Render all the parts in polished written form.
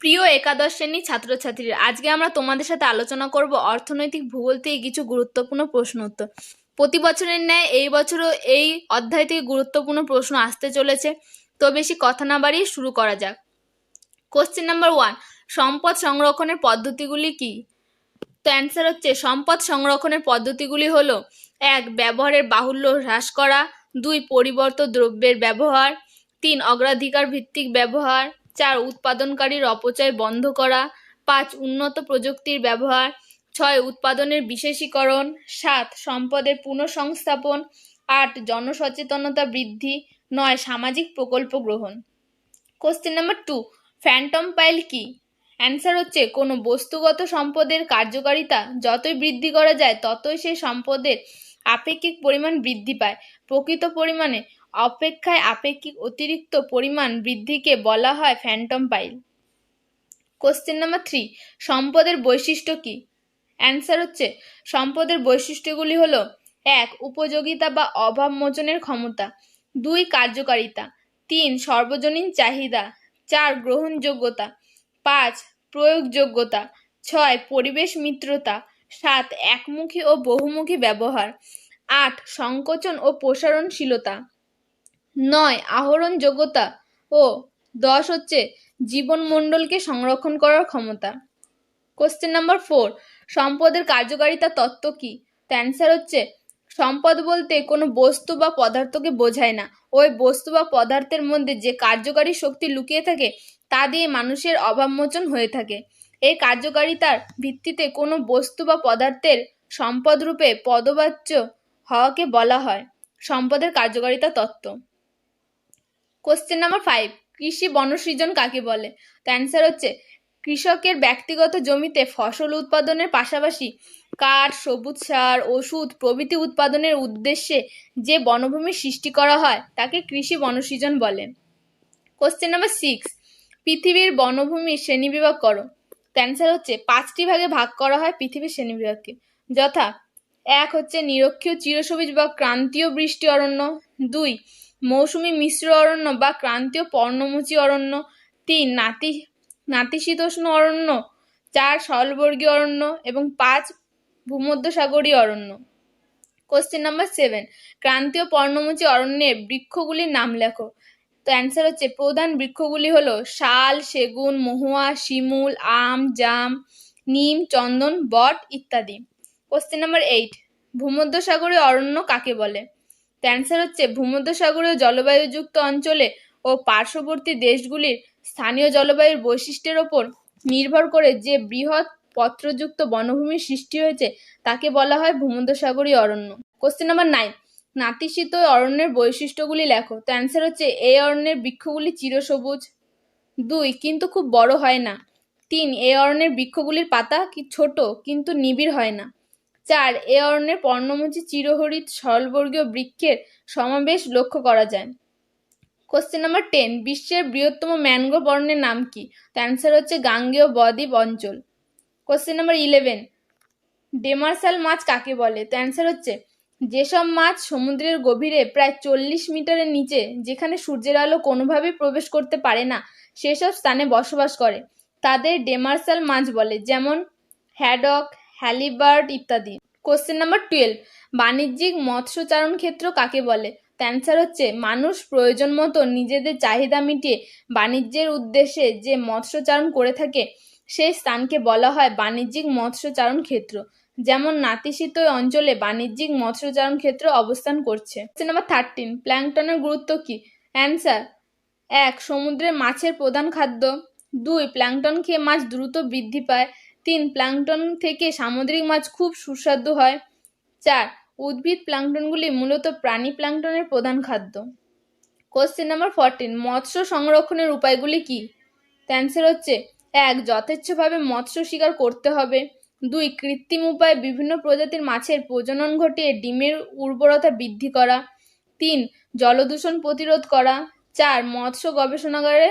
প্রিয় একাদশ শ্রেণীর ছাত্রছাত্রীরা, আজকে আমরা তোমাদের সাথে আলোচনা করব অর্থনৈতিক ভূগোল থেকে কিছু গুরুত্বপূর্ণ প্রশ্ন উত্তর। প্রতি বছরের ন্যায় এই বছরও এই অধ্যায় থেকে গুরুত্বপূর্ণ প্রশ্ন আসতে চলেছে। তো বেশি কথা না বাড়িয়ে শুরু করা যাক। কোশ্চেন নাম্বার 1, সম্পদ সংরক্ষণের পদ্ধতিগুলি কি? তো অ্যান্সার হচ্ছে, সম্পদ সংরক্ষণের পদ্ধতিগুলি হলো: 1, ব্যবহারের বাহুল্য হ্রাস করা; 2, পরিবর্তিত দ্রব্যের ব্যবহার; 3, অগ্রাধিকার ভিত্তিক ব্যবহার; 4, উৎপাদনকারীর অপচয় বন্ধ করা; 5, উন্নত প্রযুক্তির ব্যবহার; 6, উৎপাদনের বিশেষীকরণ; 7, সম্পদের পুনঃসংস্থাপন; 8, জনসচেতনতা বৃদ্ধি; 9, সামাজিক প্রকল্প গ্রহণ। কোশ্চেন নাম্বার 2, ফ্যান্টম পাইল কি? অ্যান্সার হচ্ছে, কোনো বস্তুগত সম্পদের কার্যকারিতা যতই বৃদ্ধি করা যায় ততই সেই সম্পদের আপেক্ষিক পরিমাণ বৃদ্ধি পায়। প্রকৃত পরিমাণে অপেক্ষায় আপেক্ষিক অতিরিক্ত পরিমাণ বৃদ্ধিকে বলা হয় ফ্যান্টম পাইল। কোশ্চেন নাম্বার 3, সম্পদের বৈশিষ্ট্য কি? অ্যান্সার হচ্ছে, সম্পদের বৈশিষ্ট্যগুলি হলো: 1, উপযোগিতা বা অভাব মোচনের ক্ষমতা; 2, কার্যকারিতা; 3, সর্বজনীন চাহিদা; 4, গ্রহণযোগ্যতা; 5, প্রয়োগযোগ্যতা; 6, পরিবেশ মিত্রতা; 7, একমুখী ও বহুমুখী ব্যবহার; 8, সংকোচন ও প্রসারণশীলতা; 9, আহরণযোগ্যতা; ও 10 হচ্ছে জীবনমণ্ডলকে সংরক্ষণ করার ক্ষমতা। কোশ্চেন নাম্বার 4, সম্পদের কার্যকারিতা তত্ত্ব কি? তো অ্যান্সার হচ্ছে, সম্পদ বলতে কোনো বস্তু বা পদার্থকে বোঝায় না। ওই বস্তু বা পদার্থের মধ্যে যে কার্যকারী শক্তি লুকিয়ে থাকে তা দিয়ে মানুষের অভাবমোচন হয়ে থাকে। এই কার্যকারিতার ভিত্তিতে কোনো বস্তু বা পদার্থের সম্পদ রূপে পদবাচ্য হওয়াকে বলা হয় সম্পদের কার্যকারিতা তত্ত্ব। কোশ্চেন নাম্বার 5, কৃষি বনসৃজন কাকে বলে? তো অ্যান্সার হচ্ছে, কৃষকের ব্যক্তিগত জমিতে ফসল উৎপাদনের পাশাপাশি কাঠ, সবুজ সার, ওষুধ প্রভৃতি উৎপাদনের উদ্দেশ্যে যে বনভূমি সৃষ্টি করা হয় তাকে কৃষি বনসৃজন বলে। কোশ্চেন নাম্বার 6, পৃথিবীর বনভূমির শ্রেণীবিভাগ করো। তো অ্যান্সার হচ্ছে, 5টি ভাগে ভাগ করা হয় পৃথিবীর শ্রেণীবিভাগকে, যথা: 1 হচ্ছে নিরক্ষীয় চিরসবুজ বা ক্রান্তীয় বৃষ্টি অরণ্য; 2, মৌসুমী মিশ্র অরণ্য বা ক্রান্তীয় পর্ণমোচী অরণ্য; 3, নাতিশীতোষ্ণ অরণ্য; 4, স্থলবর্গীয় অরণ্য; এবং 5, ভূমধ্যসাগরীয় অরণ্য। কোশ্চেন নাম্বার 7, ক্রান্তীয় পর্ণমোচী অরণ্যের বৃক্ষগুলির নাম লেখো। তো অ্যান্সার হচ্ছে, প্রধান বৃক্ষগুলি হলো শাল, সেগুন, মহুয়া, শিমুল, আম, জাম, নিম, চন্দন, বট ইত্যাদি। কোশ্চেন নাম্বার 8, ভূমধ্যসাগরীয় অরণ্য কাকে বলে? তো অ্যান্সার হচ্ছে, ভূমধ্যসাগরীয় জলবায়ুযুক্ত অঞ্চলে ও পার্শ্ববর্তী দেশগুলির স্থানীয় জলবায়ুর বৈশিষ্ট্যের ওপর নির্ভর করে যে বৃহৎ পত্রযুক্ত বনভূমির সৃষ্টি হয়েছে তাকে বলা হয় ভূমধ্যসাগরীয় অরণ্য। কোশ্চেন নাম্বার 9, নাতিশীত অরণ্যের বৈশিষ্ট্যগুলি লেখো। তো অ্যান্সার হচ্ছে, এই অরণ্যের বৃক্ষগুলি চিরসবুজ; 2, কিন্তু খুব বড় হয় না; 3, এই অরণ্যের বৃক্ষগুলির পাতা ছোট কিন্তু নিবিড় হয় না; 4, এই অরণ্যের পর্ণমোচী চিরহরিৎ স্থলবর্গীয় বৃক্ষের সমাবেশ লক্ষ্য করা যায়। কোশ্চেন নাম্বার 10, বিশ্বের বৃহত্তম ম্যানগ্রোভ অরণ্যের নাম কি? তো অ্যান্সার হচ্ছে, গাঙ্গেয় বদ্বীপ অঞ্চল। কোশ্চেন নাম্বার 11, ডেমার্সাল মাছ কাকে বলে? তো অ্যান্সার হচ্ছে, যেসব মাছ সমুদ্রের গভীরে প্রায় 40 মিটারের নিচে, যেখানে সূর্যের আলো কোনোভাবেই প্রবেশ করতে পারে না, সেসব স্থানে বসবাস করে তাদের ডেমার্সাল মাছ বলে, যেমন হ্যাডক, হ্যালিবার্ড ইত্যাদি। কোশ্চেন নাম্বার 12, বাণিজ্যিক মৎস্যচারণ ক্ষেত্র কাকে বলে? তো অ্যান্সার হচ্ছে, মানুষ প্রয়োজন মতো নিজেদের চাহিদা মিটিয়ে বাণিজ্যের উদ্দেশ্যে যে মৎস্যচারণ করে থাকে সেই স্থানকে বলা হয় বাণিজ্যিক মৎস্যচারণ ক্ষেত্র, যেমন নাতিশীত অঞ্চলে বাণিজ্যিক মৎস্যচারণ ক্ষেত্র অবস্থান করছে। কোশ্চেন নাম্বার 13, প্ল্যাঙ্কটনের গুরুত্ব কি? অ্যান্সার: 1, সমুদ্রের মাছের প্রধান খাদ্য; 2, প্ল্যাঙ্কটন খেয়ে মাছ দ্রুত বৃদ্ধি পায়; 3, প্ল্যাঙ্কটন থেকে সামুদ্রিক মাছ খুব সুস্বাদু হয়; 4, উদ্ভিদ প্ল্যাঙ্কটনগুলি মূলত প্রাণী প্ল্যাঙ্কটনের প্রধান খাদ্য। কোশ্চেন নাম্বার 14, মৎস্য সংরক্ষণের উপায়গুলি কি? অ্যান্সার হচ্ছে, 1, যথেচ্ছভাবে মৎস্য শিকার করতে হবে; 2, কৃত্রিম উপায়ে বিভিন্ন প্রজাতির মাছের প্রজনন ঘটিয়ে ডিমের উর্বরতা বৃদ্ধি করা; 3, জলদূষণ প্রতিরোধ করা; 4, মৎস্য গবেষণাগারে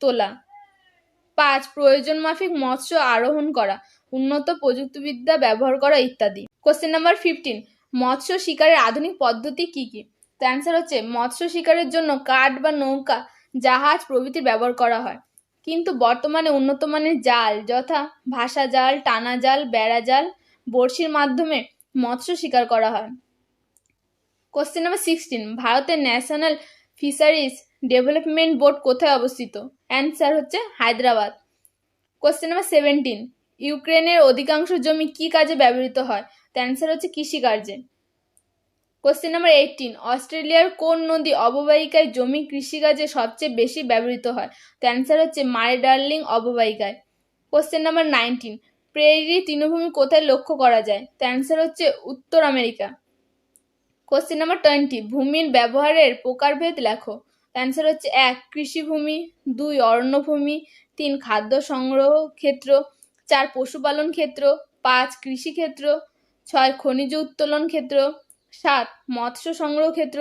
তোলা; 5, প্রয়োজন মাফিক মৎস্য আরোহণ করা, উন্নত প্রযুক্তিবিদ্যা ব্যবহার করা ইত্যাদি। কোশ্চেন নাম্বার 15, মৎস্য শিকারের আধুনিক পদ্ধতি কি কি? অ্যান্সার হচ্ছে, মৎস্য শিকারের জন্য কাঠ বা নৌকা, জাহাজ প্রভৃতি ব্যবহার করা হয়; কিন্তু বর্তমানে উন্নত মানের জাল যথা ভাসা জাল, টানা জাল, বেড়া জাল, বড়শির মাধ্যমে মৎস্য শিকার করা হয়। কোশ্চেন নাম্বার 16, ভারতের ন্যাশনাল ফিশারিজ ডেভেলপমেন্ট বোর্ড কোথায় অবস্থিত? অ্যান্সার হচ্ছে হায়দ্রাবাদ। কোশ্চেন নাম্বার 17, ইউক্রেনের অধিকাংশ জমি কি কাজে ব্যবহৃত হয়? অ্যান্সার হচ্ছে কৃষিকার্যে। কোশ্চেন নাম্বার 18, অস্ট্রেলিয়ার কোন নদী অববাহিকায় জমি কৃষিকাজে সবচেয়ে বেশি ব্যবহৃত হয়? অ্যান্সার হচ্ছে মারে ডার্লিং অববাহিকায়। কোশ্চেন নাম্বার 19, প্রেরি তৃণভূমি কোথায় লক্ষ্য করা যায়? অ্যান্সার হচ্ছে উত্তর আমেরিকা। কোশ্চেন নাম্বার 20, ভূমির ব্যবহারের প্রকারভেদ লেখো। অ্যান্সার হচ্ছে 1 কৃষিভূমি, 2 অরণ্যভূমি, 3 খাদ্য সংগ্রহ ক্ষেত্র, 4 পশুপালন ক্ষেত্র, 5 কৃষিক্ষেত্র, 6 খনিজ উত্তোলন ক্ষেত্র, 7 মৎস্য সংগ্রহ ক্ষেত্র,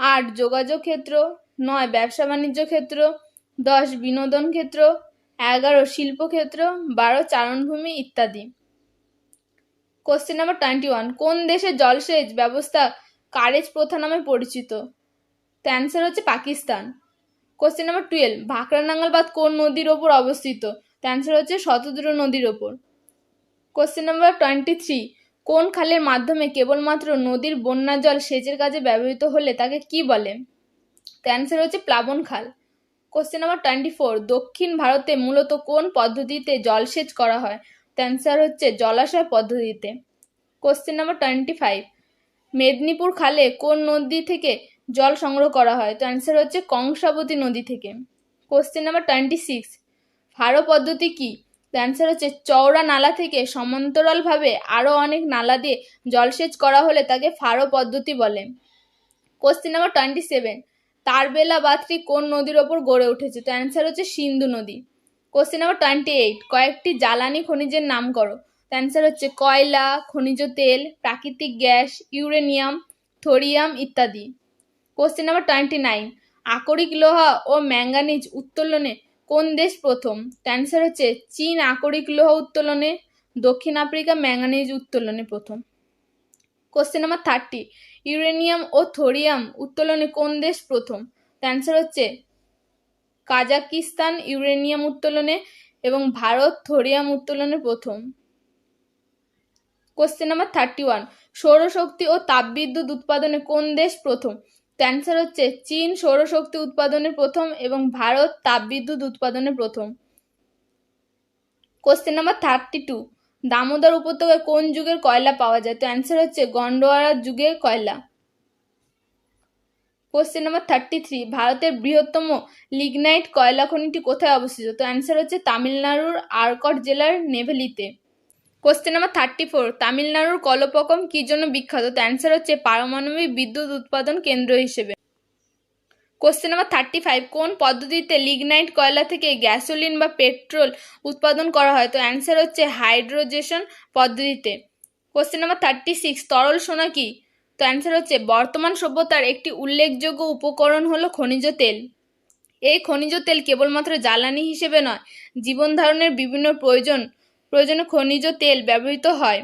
8 যোগাযোগ ক্ষেত্র, 9 ব্যবসা বাণিজ্য ক্ষেত্র, 10 বিনোদন ক্ষেত্র, 11 শিল্পক্ষেত্র, 12 চারণভূমি ইত্যাদি। কোশ্চেন নাম্বার 21, কোন দেশের জলসেচ ব্যবস্থা কারেজ প্রথা নামে পরিচিত? অ্যান্সার হচ্ছে পাকিস্তান। কোশ্চেন নাম্বার 12, ভাকরানাঙ্গল বাঁধ কোন নদীর ওপর অবস্থিত? অ্যান্সার হচ্ছে শতদ্রু নদীর ওপর। কোশ্চেন নাম্বার 23, কোন খালের মাধ্যমে কেবলমাত্র নদীর বন্যা জল সেচের কাজে ব্যবহৃত হলে তাকে কি বলে? অ্যান্সার হচ্ছে প্লাবন খাল। কোশ্চেন নাম্বার 24, দক্ষিণ ভারতে মূলত কোন পদ্ধতিতে জলসেচ করা হয়? অ্যান্সার হচ্ছে জলাশয় পদ্ধতিতে। কোশ্চেন নাম্বার 25, মেদিনীপুর খালে কোন নদী থেকে জল সংগ্রহ করা হয়? তো অ্যান্সার হচ্ছে কংসাবতী নদী থেকে। কোশ্চেন নাম্বার 26, ফারো পদ্ধতি কি? অ্যান্সার হচ্ছে চওড়া নালা থেকে সমান্তরালভাবে আরও অনেক নালা দিয়ে জলসেচ করা হলে তাকে ফারো পদ্ধতি বলে। কোশ্চেন নাম্বার 27, তারবেলা বাঁধটি কোন নদীর ওপর গড়ে উঠেছে? তো অ্যান্সার হচ্ছে সিন্ধু নদী। কোশ্চেন নাম্বার 28, কয়েকটি জ্বালানি খনিজের নাম করো। অ্যান্সার হচ্ছে কয়লা, খনিজ তেল, প্রাকৃতিক গ্যাস, ইউরেনিয়াম, থোরিয়াম ইত্যাদি। কোশ্চেন নাম্বার 29, আকরিক লোহা ও ম্যাঙ্গানিজ উত্তোলনে কোন দেশ প্রথম? অ্যান্সার হচ্ছে চীন আকরিক লোহা উত্তোলনে, দক্ষিণ আফ্রিকা ম্যাঙ্গানিজ উত্তোলনে প্রথম। কোশ্চেন নাম্বার 30, ইউরেনিয়াম ও থোরিয়াম উত্তোলনে কোন দেশ প্রথম? অ্যান্সার হচ্ছে কাজাকিস্তান ইউরেনিয়াম উত্তোলনে এবং ভারত থোরিয়াম উত্তোলনে প্রথম। কোশ্চেন নাম্বার 31, সৌরশক্তি ও তাপবিদ্যুৎ উৎপাদনে কোন দেশ প্রথম? অ্যান্সার হচ্ছে চীন সৌরশক্তি উৎপাদনে প্রথম এবং ভারত তাপবিদ্যুৎ উৎপাদনে প্রথম। কোশ্চেন নাম্বার 32, দামোদর উপত্যকায় কোন যুগের কয়লা পাওয়া যায়? তো অ্যান্সার হচ্ছে গন্ডোয়ারা যুগের কয়লা। কোশ্চেন নাম্বার 33, ভারতের বৃহত্তম লিগনাইট কয়লা খনিটি কোথায় অবস্থিত? তো অ্যান্সার হচ্ছে তামিলনাড়ুর আরকট জেলার নেভেলিতে। কোশ্চেন নাম্বার 34, তামিলনাড়ুর কলপকম কি জন্য বিখ্যাত? তো অ্যান্সার হচ্ছে পারমাণবিক বিদ্যুৎ উৎপাদন কেন্দ্র হিসেবে। কোশ্চেন নাম্বার 35, কোন পদ্ধতিতে লিগনাইট কয়লা থেকে গ্যাসোলিন বা পেট্রোল উৎপাদন করা হয়? তো অ্যান্সার হচ্ছে হাইড্রোজেশন পদ্ধতিতে। কোশ্চেন নাম্বার 36, তরল সোনা কি? তো অ্যান্সার হচ্ছে বর্তমান সভ্যতার একটি উল্লেখযোগ্য উপকরণ হলো খনিজ তেল। এই খনিজ তেল কেবলমাত্র জ্বালানি হিসেবে নয়, জীবন ধারণের বিভিন্ন প্রয়োজনে খনিজ তেল ব্যবহৃত হয়।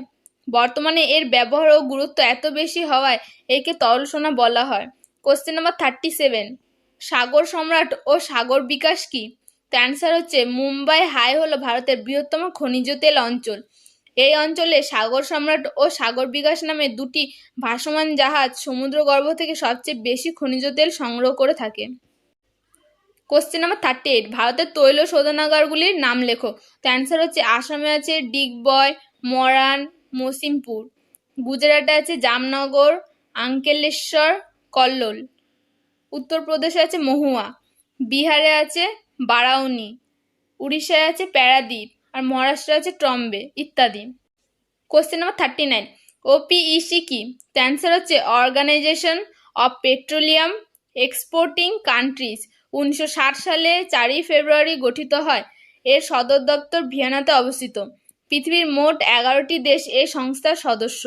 বর্তমানে এর ব্যবহার ও গুরুত্ব এত বেশি হওয়ায় একে তরল সোনা বলা হয়। কোশ্চেন নাম্বার 37, সাগর সম্রাট ও সাগর বিকাশ কি? তো অ্যান্সার হচ্ছে মুম্বাই হাই হলো ভারতের বৃহত্তম খনিজ তেল অঞ্চল। এই অঞ্চলে সাগর সম্রাট ও সাগর বিকাশ নামে দুটি ভাসমান জাহাজ সমুদ্রগর্ভ থেকে সবচেয়ে বেশি খনিজ তেল সংগ্রহ করে থাকে। কোশ্চেন নাম্বার 38, ভারতের তৈল শোধনাগারগুলির নাম লেখো। তো অ্যান্সার হচ্ছে আসামে আছে ডিগবয়, মরান, মসিমপুর। গুজরাটে আছে জামনগর, আঙ্কেলেশ্বর, কল্লোল। উত্তরপ্রদেশে আছে মহুয়া, বিহারে আছে বারাউনি, উড়িষ্যায় আছে প্যারাদ্বীপ, আর মহারাষ্ট্রে আছে ট্রম্বে ইত্যাদি। কোশ্চেন নাম্বার 39, ওপিইসি কি? অ্যান্সার হচ্ছে organisation of petroleum exporting countries. 1960 সালে 4 ফেব্রুয়ারি গঠিত হয়। এর সদর দপ্তর ভিয়েনাতে অবস্থিত। পৃথিবীর মোট 11টি দেশ এই সংস্থার সদস্য।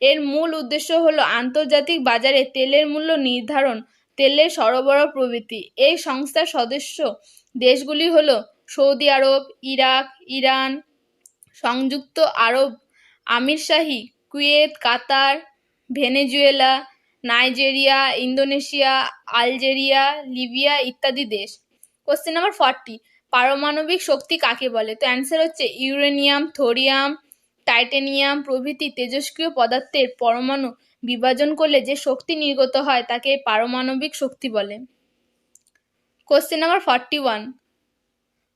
এর মূল উদ্দেশ্য হলো আন্তর্জাতিক বাজারে তেলের মূল্য নির্ধারণ, তেলের সরবরাহ প্রভৃতি। এই সংস্থার সদস্য দেশগুলি হলো সৌদি আরব, ইরাক, ইরান, সংযুক্ত আরব আমিরশাহী, Kuwait, Qatar, Venezuela, Nigeria, Indonesia, Algeria, Libya ইত্যাদি দেশ। কোশ্চেন নাম্বার 40, পারমাণবিক শক্তি কাকে বলে? তো অ্যান্সার হচ্ছে ইউরেনিয়াম, থোরিয়াম, টাইটেনিয়াম প্রভৃতি তেজস্ক্রিয় পদার্থের পরমাণু বিভাজন করলে যে শক্তি নির্গত হয় তাকে পারমাণবিক শক্তি বলে। কোশ্চেন নাম্বার 41,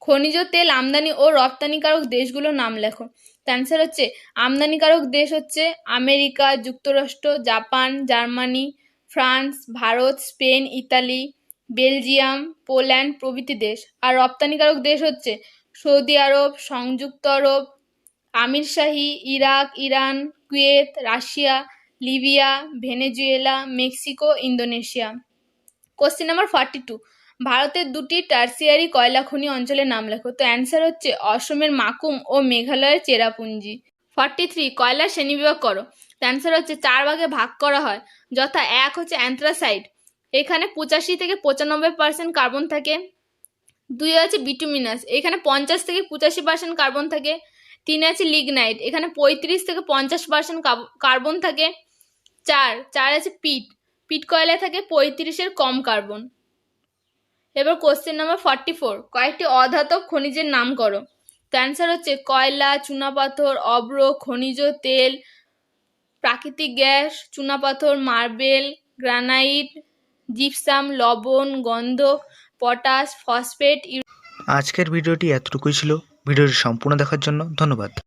খনিজ তেল আমদানি ও রপ্তানিকারক দেশগুলোর নাম লেখো। অ্যান্সার হচ্ছে আমদানিকারক দেশ হচ্ছে আমেরিকা যুক্তরাষ্ট্র, Japan, Germany, France, Bharat, Spain, Italy, Belgium, Poland প্রভৃতি দেশ। আর রপ্তানিকারক দেশ হচ্ছে সৌদি আরব, সংযুক্ত আরব আমিরশাহী, Iraq, Iran, Kuwait, Russia, Libya, Venezuela, Mexico, Indonesia. Question number 42, ভারতের দুটি টার্সিয়ারি কয়লা খনি অঞ্চলের নাম লেখো। তো অ্যান্সার হচ্ছে অসমের মাকুম ও মেঘালয়ের চেরাপুঞ্জি। 43, কয়লার শ্রেণীবিভাগ করো। অ্যান্সার হচ্ছে 4 ভাগে ভাগ করা হয়, যথা 1 হচ্ছে অ্যান্থ্রাসাইট, এখানে 85 থেকে 95% কার্বন থাকে। 2 আছে বিটুমিনাস, এখানে 50 থেকে 85% কার্বন থাকে। 3 আছে লিগনাইট, এখানে 35 থেকে 50% কার্বন থাকে। 4 আছে পিট কয়লায় থাকে 35-এর কম কার্বন। এবার কোশ্চেন নাম্বার 44, কয়েকটি অধাতব খনিজের নাম করো। তো অ্যান্সার হচ্ছে কয়লা, চুনাপাথর, অভ্র, খনিজ তেল, প্রাকৃতিক গ্যাস, চুনাপাথর, মার্বেল, গ্রানাইট, জিপসাম, লবণ, গন্ধক, পটাশ, ফসফেট। আজকের ভিডিওটি এতটুকুই ছিল। ভিডিওটি সম্পূর্ণ দেখার জন্য ধন্যবাদ।